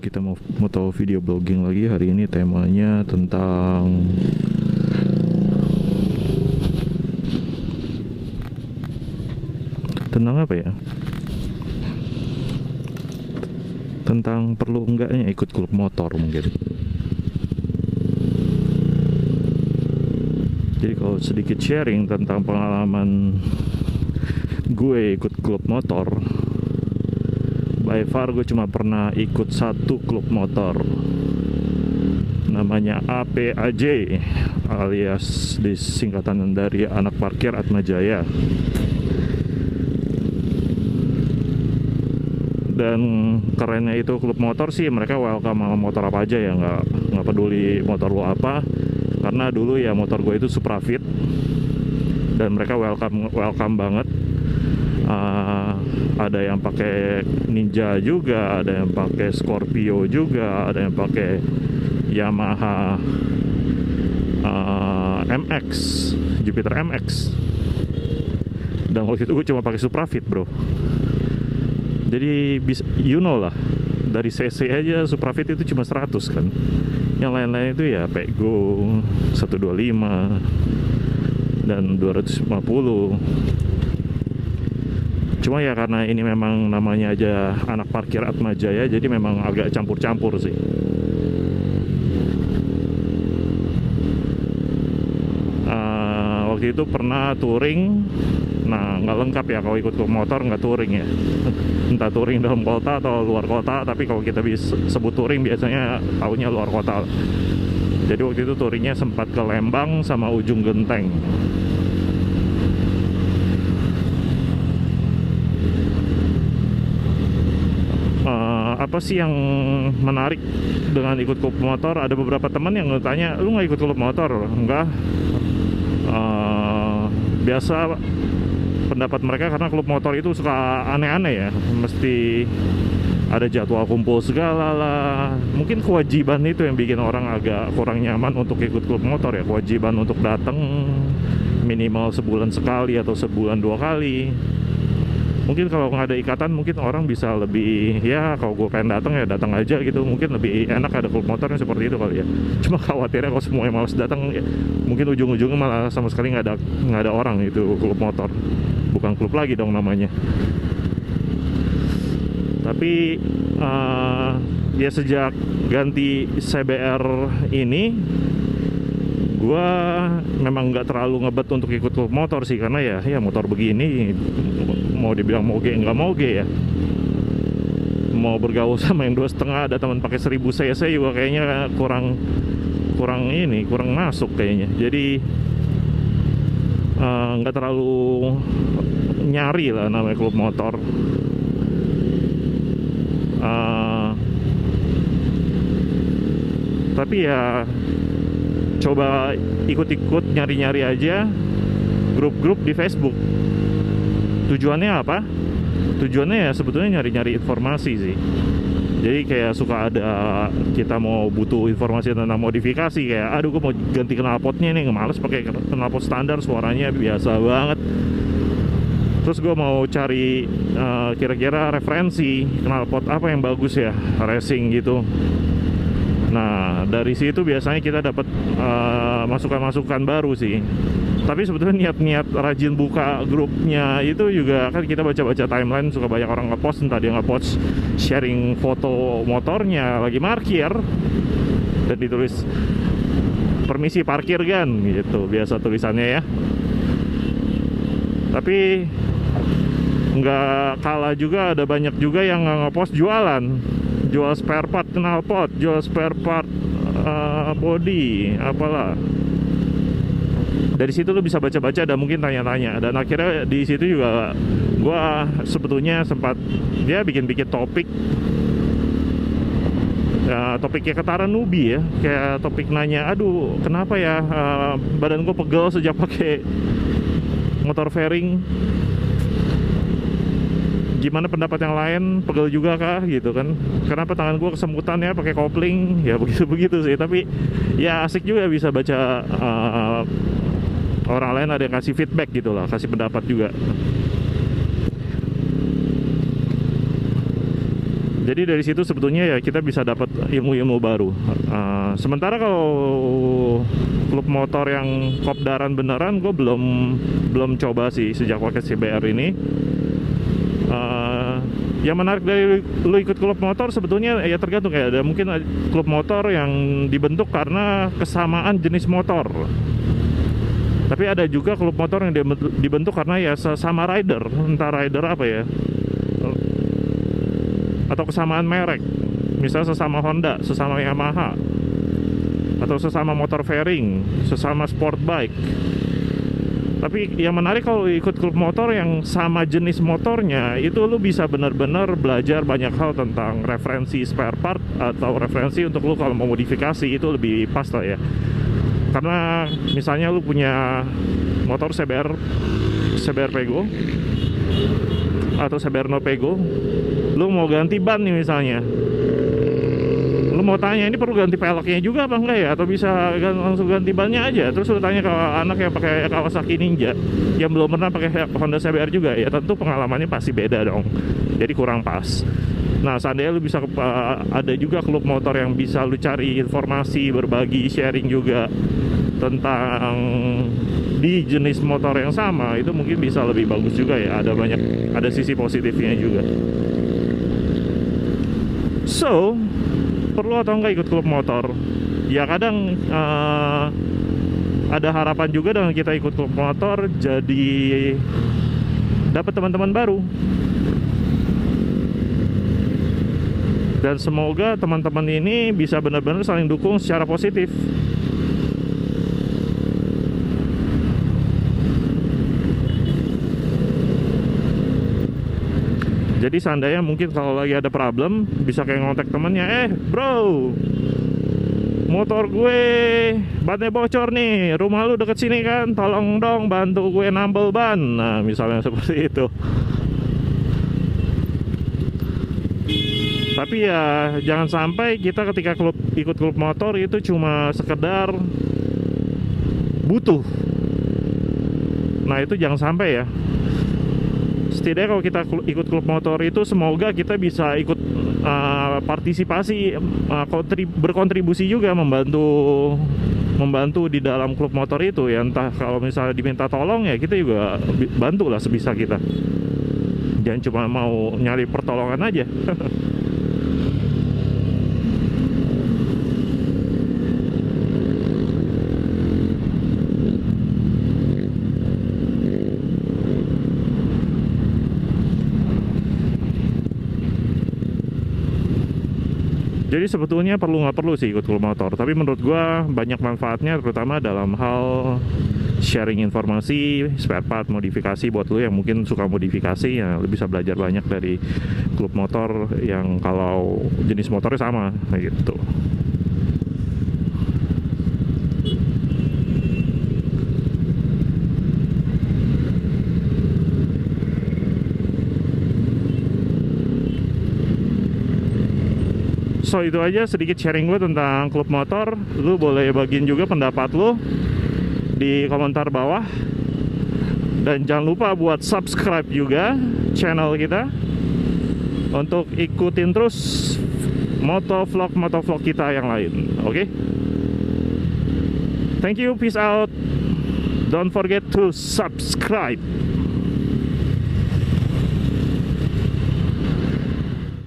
Kita mau tahu video blogging lagi. Hari ini temanya tentang apa ya? Tentang perlu enggaknya ikut klub motor mungkin. Jadi kalau sedikit sharing tentang pengalaman gue ikut klub motor, by far gue cuma pernah ikut satu klub motor, namanya APAJ, alias disingkatan dari Anak Parkir Atmajaya. Dan kerennya itu klub motor sih, mereka welcome sama motor apa aja ya, nggak peduli motor lo apa. Karena dulu ya motor gue itu Suprafit dan mereka welcome banget. Ada yang pakai Ninja juga, ada yang pakai Scorpio juga, ada yang pakai Yamaha MX, Jupiter MX. Dan waktu itu gue cuma pakai Suprafit, bro. Jadi you know lah, dari CC aja Suprafit itu cuma 100 kan. Yang lain-lain itu ya Pego 125 dan 250. Cuma ya karena ini memang namanya aja Anak Parkir Atmajaya, jadi memang agak campur-campur sih. Waktu itu pernah touring. Nah, nggak lengkap ya kalau ikut klub motor, nggak touring ya. Entah touring dalam kota atau luar kota, tapi kalau kita bisa sebut touring biasanya tahunya luar kota. Jadi waktu itu touringnya sempat ke Lembang sama Ujung Genteng. Apa sih yang menarik dengan ikut klub motor? Ada beberapa teman yang tanya, lu nggak ikut klub motor? Enggak. Biasa pendapat mereka karena klub motor itu suka aneh-aneh ya, mesti ada jadwal kumpul segala lah. Mungkin kewajiban itu yang bikin orang agak kurang nyaman untuk ikut klub motor ya, kewajiban untuk datang minimal sebulan sekali atau sebulan 2 kali. Mungkin kalau nggak ada ikatan, mungkin orang bisa lebih, ya kalau gue pengen datang ya datang aja gitu. Mungkin lebih enak ada klub motornya seperti itu kali ya. Cuma khawatirnya kalau semuanya malas datang ya, mungkin ujung-ujungnya malah sama sekali nggak ada orang itu klub motor. Bukan klub lagi dong namanya. Tapi ya sejak ganti CBR ini, gue memang nggak terlalu ngebet untuk ikut klub motor sih, karena ya motor begini mau dibilang moge nggak moge ya. Mau bergaul sama yang 2,5, ada teman pakai 1000 cc juga kayaknya kurang masuk kayaknya. Jadi nggak terlalu nyari lah namanya klub motor. Tapi ya coba ikut-ikut, nyari-nyari aja grup-grup di Facebook. Tujuannya apa? Tujuannya ya sebetulnya nyari-nyari informasi sih. Jadi kayak suka ada, kita mau butuh informasi tentang modifikasi, kayak aduh gue mau ganti knalpotnya nih, males pakai knalpot standar, suaranya biasa banget. Terus gue mau cari kira-kira referensi knalpot apa yang bagus ya, racing gitu. Nah dari situ biasanya kita dapat masukan-masukan baru sih. Tapi sebetulnya niat-niat rajin buka grupnya itu juga kan, kita baca-baca timeline suka banyak orang ngepost, entah dia ngepost sharing foto motornya lagi parkir dan ditulis permisi parkir kan gitu, biasa tulisannya ya. Tapi nggak kalah juga ada banyak juga yang ngepost jual spare part knalpot, jual spare part body apalah. Dari situ lu bisa baca-baca dan mungkin tanya-tanya. Dan akhirnya di situ juga gua sebetulnya sempat dia bikin topik ya, topiknya ketara nubi ya, kayak topik nanya, aduh kenapa ya badan gue pegel sejak pakai motor fairing, gimana pendapat yang lain, pegel juga kah gitu kan, kenapa tangan gue kesemutan ya pakai kopling ya, begitu sih. Tapi ya asik juga bisa baca orang lain ada yang kasih feedback gitu lah, kasih pendapat juga. Jadi dari situ sebetulnya ya kita bisa dapat ilmu-ilmu baru. Sementara kalau klub motor yang kopdaran beneran, gue belum coba sih sejak pakai CBR ini. Yang menarik dari lu ikut klub motor sebetulnya ya tergantung, kayak ada mungkin klub motor yang dibentuk karena kesamaan jenis motor. Tapi ada juga klub motor yang dibentuk karena ya sesama rider, entah rider apa ya, atau kesamaan merek, misalnya sesama Honda, sesama Yamaha, atau sesama motor fairing, sesama sport bike. Tapi yang menarik kalau ikut klub motor yang sama jenis motornya, itu lu bisa benar-benar belajar banyak hal tentang referensi spare part atau referensi untuk lu kalau mau modifikasi, itu lebih pas lah ya. Karena misalnya lu punya motor CBR Pego atau CBR No Pego, lu mau ganti ban nih misalnya, lu mau tanya ini perlu ganti peleknya juga apa enggak ya, atau bisa langsung ganti bannya aja. Terus lu tanya ke anak yang pakai Kawasaki Ninja yang belum pernah pakai Honda CBR juga, ya tentu pengalamannya pasti beda dong, jadi kurang pas. Nah, seandainya lu bisa ada juga klub motor yang bisa lu cari informasi, berbagi, sharing juga tentang di jenis motor yang sama, itu mungkin bisa lebih bagus juga ya. Ada sisi positifnya juga. So, perlu atau enggak ikut klub motor? Ya kadang ada harapan juga dengan kita ikut klub motor, jadi dapat teman-teman baru. Dan semoga teman-teman ini bisa benar-benar saling dukung secara positif. Jadi seandainya mungkin kalau lagi ada problem, bisa kayak ngontak temennya, bro, motor gue bannya bocor nih, rumah lu deket sini kan, tolong dong bantu gue nambel ban. Nah, misalnya seperti itu. Tapi ya jangan sampai kita ketika ikut klub motor itu cuma sekedar butuh. Nah, itu jangan sampai ya. Setidaknya kalau kita ikut klub motor itu, semoga kita bisa ikut partisipasi, berkontribusi juga, membantu di dalam klub motor itu ya. Entah kalau misalnya diminta tolong ya kita juga bantu lah sebisa kita. Jangan cuma mau nyari pertolongan aja. Jadi sebetulnya perlu nggak perlu sih ikut klub motor, tapi menurut gua banyak manfaatnya, terutama dalam hal sharing informasi, spare part, modifikasi buat lo yang mungkin suka modifikasi ya, lo bisa belajar banyak dari klub motor yang kalau jenis motornya sama kayak gitu. So itu aja sedikit sharing gue tentang klub motor. Lu boleh bagiin juga pendapat lu di komentar bawah. Dan jangan lupa buat subscribe juga channel kita untuk ikutin terus motovlog kita yang lain. Oke? Thank you, peace out. Don't forget to subscribe.